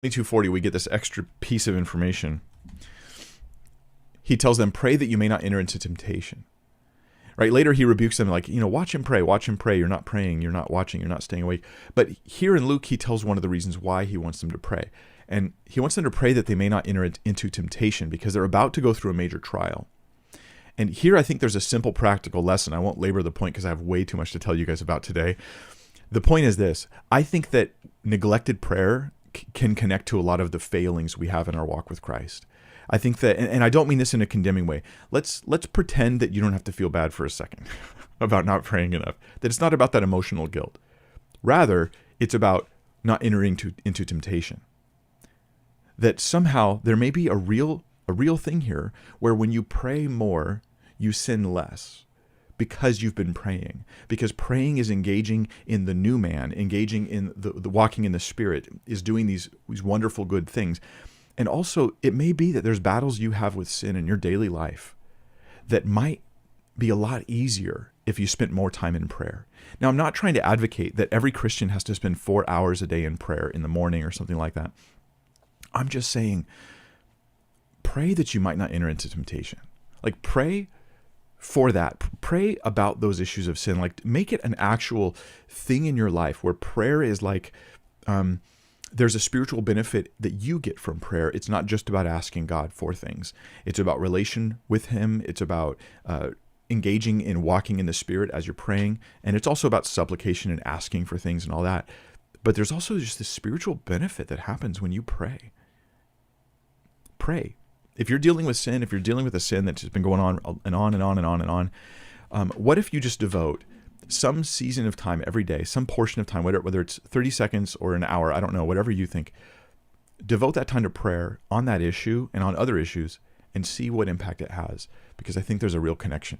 22:40, we get this extra piece of information. He tells them, pray that you may not enter into temptation. Right? Later, he rebukes them like, watch him pray, watch him pray. You're not praying, you're not watching, you're not staying awake. But here in Luke, he tells one of the reasons why he wants them to pray. And he wants them to pray that they may not enter into temptation because they're about to go through a major trial. And here, I think there's a simple practical lesson. I won't labor the point because I have way too much to tell you guys about today. The point is this. I think that neglected prayer can connect to a lot of the failings we have in our walk with Christ. I think that, and I don't mean this in a condemning way. Let's pretend that you don't have to feel bad for a second about not praying enough. That it's not about that emotional guilt. Rather, it's about not entering into temptation. That somehow there may be a real thing here where when you pray more, you sin less because you've been praying. Because praying is engaging in the new man, engaging in the walking in the Spirit, is doing these wonderful good things. And also, it may be that there's battles you have with sin in your daily life that might be a lot easier if you spent more time in prayer. Now, I'm not trying to advocate that every Christian has to spend 4 hours a day in prayer in the morning or something like that. I'm just saying, pray that you might not enter into temptation. Like, pray for that. Pray about those issues of sin. Like, make it an actual thing in your life where prayer is like, there's a spiritual benefit that you get from prayer. It's not just about asking God for things. It's about relation with him. It's about engaging in walking in the Spirit as you're praying. And it's also about supplication and asking for things and all that. But there's also just this spiritual benefit that happens when you pray. Pray. If you're dealing with sin, if you're dealing with a sin that's just been going on and on and on and on and on, what if you just devote some season of time every day, some portion of time, whether it's 30 seconds or an hour, I don't know, whatever you think, devote that time to prayer on that issue and on other issues and see what impact it has, because I think there's a real connection.